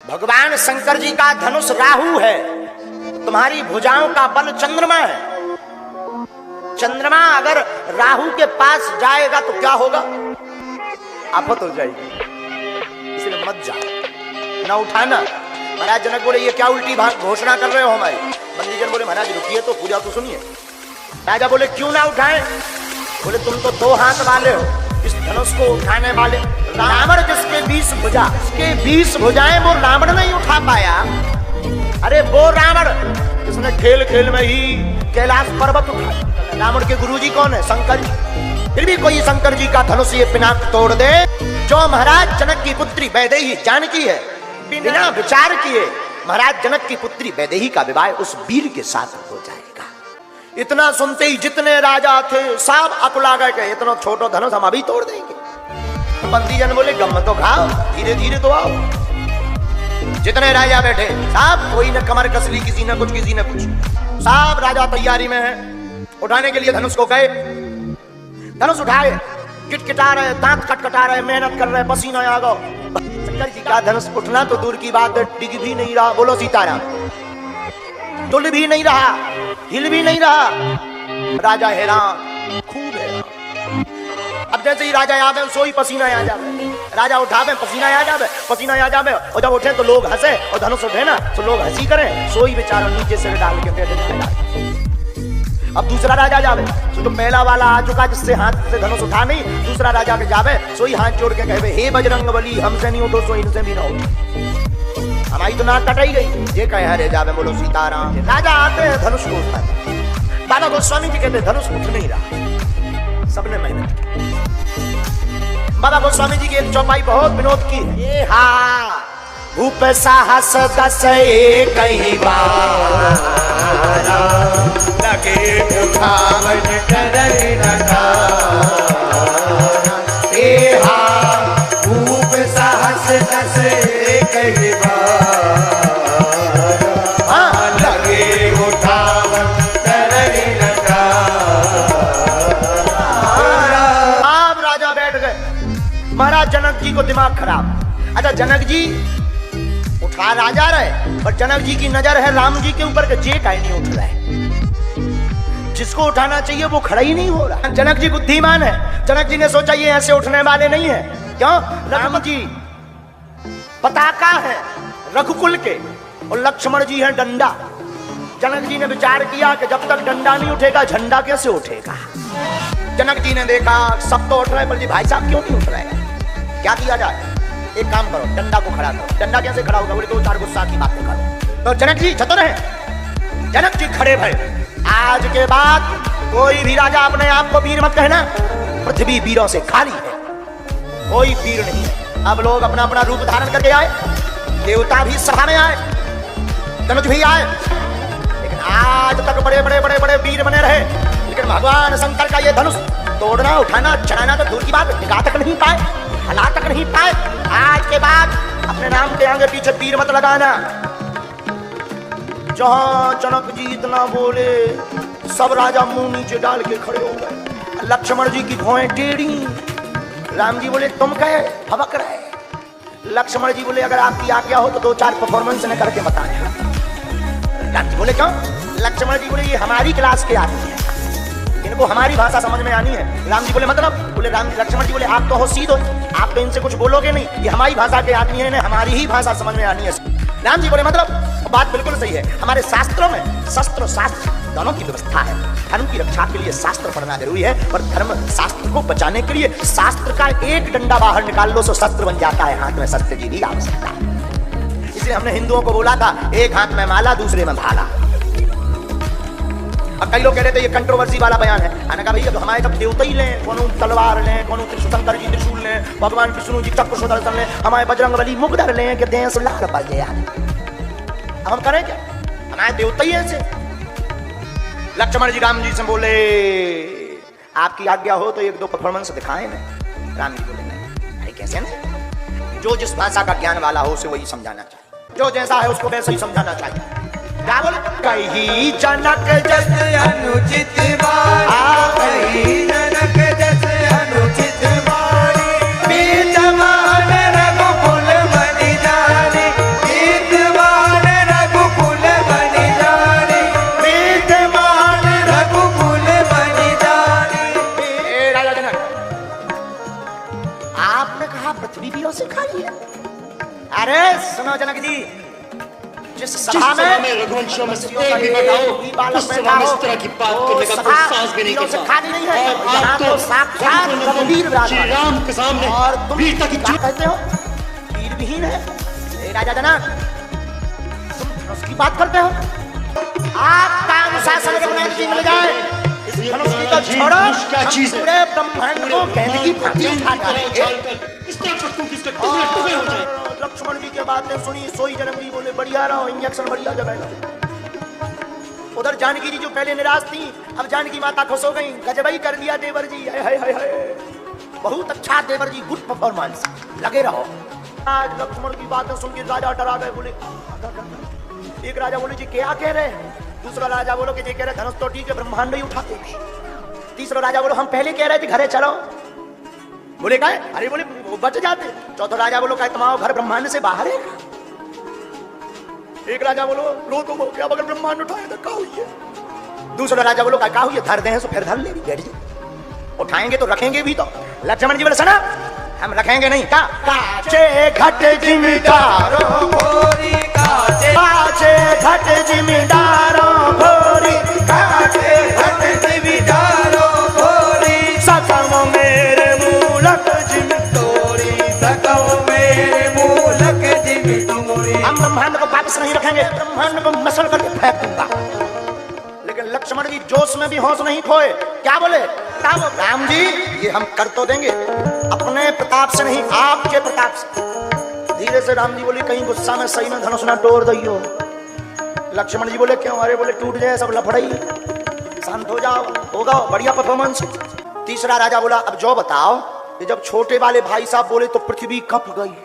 भगवान शंकर जी का धनुष राहु है, तुम्हारी भुजाओं का बल चंद्रमा है। चंद्रमा अगर राहु के पास जाएगा तो क्या होगा? आफत हो जाएगी, इसलिए मत जाओ, ना उठाना। महाराज जनक बोले ये क्या उल्टी घोषणा कर रहे हो हमारी? बंदीजन बोले महाराज रुकिए तो पूजा तो सुनिए। राजा बोले क्यों ना उठाएं? बोले तुम तो 2 हाथ वाले हो, इस धनुष को उठाने वाले रावण जिसके 20 भुजा, उसके 20 भुजाएं वो रावण नहीं उठा पाया। अरे वो रावण जिसने खेल खेल में ही कैलाश पर्वत उठाया। रावण के गुरुजी कौन है? शंकर जी। फिर भी कोई शंकर जी का धनुष ये पिनाक तोड़ दे। जो महाराज जनक की पुत्री वैदेही जानकी है, बिना विचार किए महाराज जनक की पुत्री वैदेही का विवाह उस वीर के साथ हो जाएगा। इतना सुनते ही जितने राजा थे सब अकुला गए, इतना छोटा धनुष हम अभी तोड़ देंगे। तो बंदीजन बोले गम तो खाओ, धीरे धीरे तो आओ। जितने राजा बैठे सब कोई न कमर कस ली, किसी न कुछ किसी न कुछ, सब राजा तैयारी में है उठाने के लिए धनुष को गए। धनुष उठाए, किटकिटा रहे, दांत कटकटा रहे, मेहनत कर रहे, पसीना आ गया। शंकर जी का धनुष उठना तो दूर की बात है, टिक भी नहीं रहा। बोलो सीताराम। डुल भी नहीं रहा, हिल भी नहीं रहा। राजा हैरान, खूब हैरान। अब जैसे ही राजा आवे सोई पसीना आ जावे, राजा उठावे पसीना आ जावे, पसीना आ जावे। और जब उठे तो लोग हंसे, और धनुष उठे ना तो लोग हंसी करें। सोई बेचारा नीचे सिर डाल के बैठे जाए। अब दूसरा राजा जावे तो पहला वाला आ चुका जिससे हाथ से धनुष उठा नहीं, दूसरा राजा के जावे सोई हाथ जोड़ के कहे हे बजरंग बली हमसे नहीं उठो, सोई इनसे भी ना उठो। हमारी तो नाक कटाई गई। ये कहे हरे जावे बोलो सीताराम। राजा आते हैं धनुष को उठाते। बाबा गोस्वामी जी कहते धनुष उठ नहीं रहा, सबने मेहनत की। बाबा गोस्वामी जी की एक चौपाई बहुत विनोद की है। ये हा भूप साहस दस कई बार लगे उठावन करई लगा। ये हा भूप साहस दस कई बार लगे उठावन करई लगा। अब राजा बैठ गए। महाराज जनक जी को दिमाग खराब। अच्छा जनक जी उठा राजा रहे, पर जनक जी की नजर है राम जी के ऊपर के जे काहे नहीं उठ रहा है। जिसको उठाना चाहिए वो खड़ा ही नहीं हो रहा। जनक जी बुद्धिमान है। जनक जी ने सोचा ये ऐसे उठने वाले नहीं है। क्यों? राम जी पताका है रघुकुल के, और लक्ष्मण जी हैं डंडा। जनक जी ने विचार किया कि जब तक डंडा नहीं उठेगा झंडा कैसे उठेगा। जनक जी ने देखा सब तो उठ रहे, पर जी भाई साहब क्यों नहीं उठ रहे? क्या किया जाए? एक काम करो, डंडा को खड़ा करो। डंडा कैसे खड़ा होगा? बोले 2-4 गुस्सा की बातें करो। तो जनक जी चतुर हैं। जनक जी खड़े भये। आज के बाद कोई भी राजा अपने आप को वीर मत कहना। पृथ्वी वीरों से खाली है, कोई वीर नहीं है। अब लोग अपना अपना रूप धारण करके आए। देवता भी सभा में आए, धनुष भी आए, लेकिन आज तक बड़े बड़े बड़े बड़े वीर बने रहे। लेकिन भगवान शंकर का ये धनुष तोड़ना उठाना चढ़ाना तो दूर की बात, टिका तक नहीं पाए, हला तक नहीं पाए। आज के बाद अपने नाम के आगे पीछे तीर मत लगाना। जहां जनक जी इतना बोले सब राजा मुंह नीचे डाल के खड़े हो गए। लक्ष्मण जी की भौएं टेढ़ी। राम जी बोले तुम कहे हवक रहे। लक्ष्मण जी बोले अगर आपकी आज्ञा हो तो 2-4 परफॉर्मेंस ने करके बताएं। राम जी बोले क्यों? लक्ष्मण जी बोले ये हमारी क्लास के आदमी है, इनको हमारी भाषा समझ में आनी है। राम जी बोले मतलब? बोले लक्ष्मण जी बोले आप तो हो सीधो, आप तो इनसे कुछ बोलोगे नहीं, ये हमारी भाषा के आदमी है, हमारी ही भाषा समझ में आनी है। राम जी बोले मतलब? बात बिल्कुल सही है। हमारे शास्त्रों में शस्त्र और शास्त्र दोनों की व्यवस्था है। धर्म की रक्षा के लिए शास्त्र पढ़ना जरूरी है, पर धर्म शास्त्र को बचाने के लिए शास्त्र का एक डंडा बाहर निकाल लो तो शस्त्र बन जाता है। हाथ में शस्त्र की भी आवश्यकता है। इसलिए हमने हिंदुओं को बोला था एक हाथ में माला दूसरे में भाला। अब कई लोग कह रहे थे ये कंट्रोवर्सी वाला बयान है। मैंने कहा भैया हमारे सब देवता ही लें, कौन तलवार लें, कौन शंकर जी त्रिशूल लें, भगवान विष्णु जी चक्र सुदर्शन लें, हमारे बजरंग बली मुगदर लें कि देश लाख बल यार। अब हम करें क्या? हमारे देवता ही ऐसे। लक्ष्मण जी राम जी से बोले आपकी आज्ञा हो तो 1-2 परफॉर्मेंस दिखाएं ना। राम जी बोले नहीं। अरे कैसे नहीं? जो जिस भाषा का ज्ञान वाला हो उसे वही समझाना चाहिए, जो जैसा है उसको वैसे ही समझाना चाहिए। क्या बोले? कही जनक जस अनुचित वाणी, कही जनक जस अनुचित वाणी, बीतमान रघुकुल मनि जानी, सुनो जनक जी, जिस सभा में रघुवंशियों में से एक भी बताओ, उस सभा में इस तरह की बात करने का कोई साहस भी नहीं करता। खाली नहीं है, और आप तो साक्षात रघुवीर श्री राम के सामने और तुम वीरता की क्या कहते हो? वीर विहीन है ए राजा जनक, तुम उसकी बात करते हो? आपका अनुशासन रघुनाथ जी मिल जाए, धनुष की तो छोड़ो, हम पूरे ब्रह्मांड को गेंद की भांति उठा डालेंगे। लक्ष्मण जी की बातें सुनी, सोई जनक जी बोले बढ़िया रहो, इंजेक्शन बढ़िया जगह। उधर जानकी जी जो पहले निराश थी, अब जानकी माता खुश हो गई, गजबई कर दिया देवर जी, हाय हाय हाय, बहुत अच्छा देवर जी, गुड परफॉर्मेंस, लगे रहो। आज लक्ष्मण की बातें सुन के राजा डरा गए, बोले एक राजा बोले जी क्या कह रहे हैं, दूसरा राजा बोलो कि ये कह रहे धनुष तो ठीक है ब्रह्मांड ही उठाते, तीसरा राजा बोलो हम पहले कह रहे थे घरे चलो, बोले का अरे बोले वो बच जाते, चौथा राजा बोलो का तुम्हारा घर ब्रह्मांड से बाहर है, एक राजा बोलो रो तो क्या अगर ब्रह्मांड उठाए तो क्या हुई है, दूसरा राजा बोलो क्या हुई है, धर दे तो फिर धर ले बैठ जाओ, उठाएंगे तो रखेंगे भी तो। लक्ष्मण जी बोले सुना हम रखेंगे नहीं, का काचे घट जिम्मेदारों भोरी, काचे घट जिम्मेदारों भोरी, काचे घट जिम्मेदारों भोरी, सकम मेरे मूलक जिम तोरी, सकम मेरे मूलक जिम तोरी। हम ब्रह्मांड को वापस नहीं रखेंगे, ब्रह्मांड को मसल करके फेंक दूंगा। लेकिन लक्ष्मण जी जोश में भी होश नहीं खोए, क्या बोले राम जी ये हम कर तो देंगे, अपने प्रताप से नहीं आपके प्रताप से। धीरे से राम जी बोले कहीं गुस्सा में सही में धनुष ना तोड़ दियो। लक्ष्मण जी बोले क्यों, अरे बोले टूट जाए सब लफड़ाई, शांत हो जाओ, होगा बढ़िया परफॉर्मेंस। तीसरा राजा बोला अब जो बताओ, ये जब छोटे वाले भाई साहब बोले तो पृथ्वी कप गई,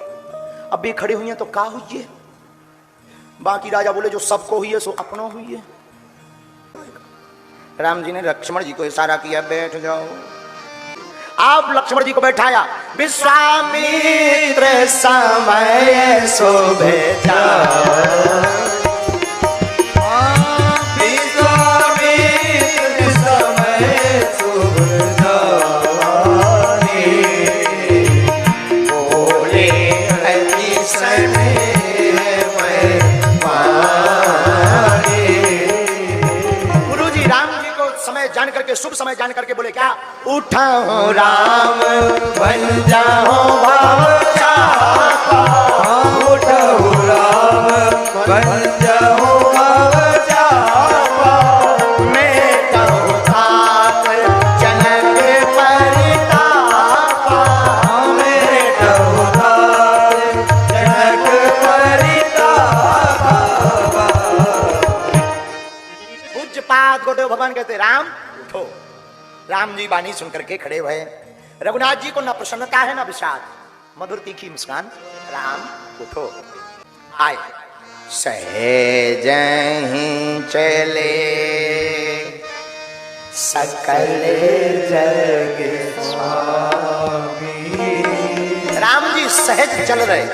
अब भी खड़े हुई है तो क्या हुई है, बाकी राजा बोले जो सबको हुई है सो अपनों हुई है। राम जी ने लक्ष्मण जी को इशारा किया बैठ जाओ, आप लक्ष्मण जी को बैठाया, विश्वामित्र समय शोभे विश्वामित्र समय शोभे बोले समय जान करके, शुभ समय जान करके बोले क्या, उठाओ राम बन जाओ भाव चापा, उठाओ राम बन जाओ भाव चापा, मैं कहूँ तात जनक परितापा, मैं कहूँ तात जनक परितापा। पूज्यपाद गुरुदेव भगवान कहते राम उठो। राम जी बानी सुनकर के खड़े हुए, रघुनाथ जी को न प्रसन्नता है न विषाद, मधुर तीखी मुस्कान, राम उठो। आए सहज ही चले सकल जग स्वामी, राम जी सहज चल रहे,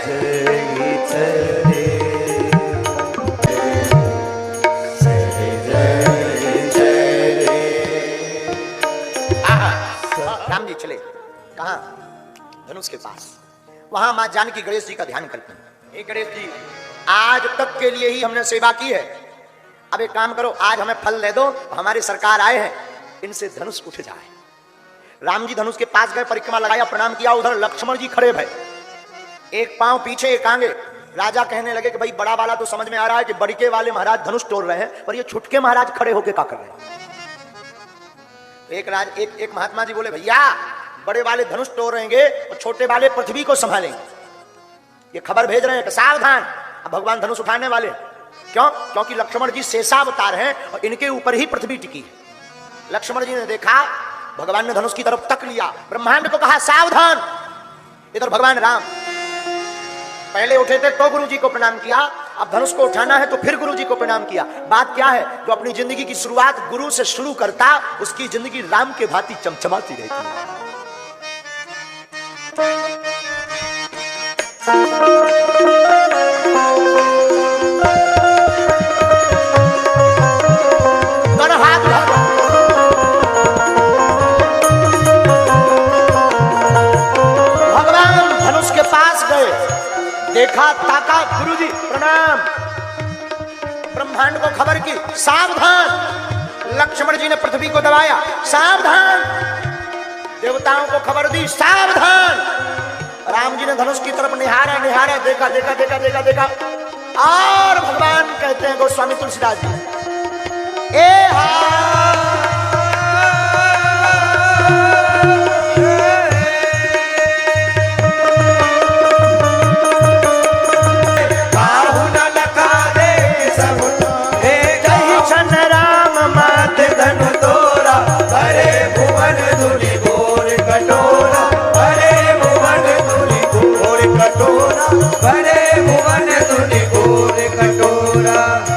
राम जी चले कहां, धनुष के पास, वहां मां जानकी गणेश जी का ध्यान करती हैं। गणेश जी आज तक के लिए ही हमने सेवा की है, अब एक काम करो आज हमें फल दे दो, हमारी सरकार आए हैं, इनसे धनुष उठ जाए। राम जी धनुष के पास गए, परिक्रमा लगाया, प्रणाम किया, उधर लक्ष्मण जी खड़े भय, एक पांव पीछे एक आगे। राजा कहने लगे कि भाई बड़ा वाला तो समझ में आ रहा है कि बड़के वाले महाराज धनुष तोड़ रहे हैं, पर ये छुटके महाराज खड़े होके क्या कर रहे हैं। एक महात्मा जी बोले भैया बड़े वाले धनुष तोड़ रहेंगे और छोटे वाले पृथ्वी को संभालेंगे, ये खबर भेज रहे हैं कि सावधान अब भगवान धनुष उठाने वाले। क्यों? क्योंकि लक्ष्मण जी शेषावतार हैं और इनके ऊपर ही पृथ्वी टिकी है। लक्ष्मण जी ने देखा, भगवान ने धनुष की तरफ तक लिया, ब्रह्मांड को कहा सावधान। इधर भगवान राम पहले उठे थे तो गुरु जी को प्रणाम किया, अब धनुष को उठाना है तो फिर गुरु जी को प्रणाम किया। बात क्या है, जो अपनी जिंदगी की शुरुआत गुरु से शुरू करता उसकी जिंदगी राम के भांति चमचमाती रहती है। भगवान धनुष के पास गए, देखा, ताका, साहब गुरुजी प्रणाम। ब्रह्मांड को खबर की, सावधान। लक्ष्मण जी ने पृथ्वी को दबाया, सावधान। देवताओं को खबर दी, सावधान। राम जी ने धनुष की तरफ निहारा, निहारा, देखा देखा देखा देखा देखा, और भगवान कहते हैं गोस्वामी तुलसीदास जी, ए हा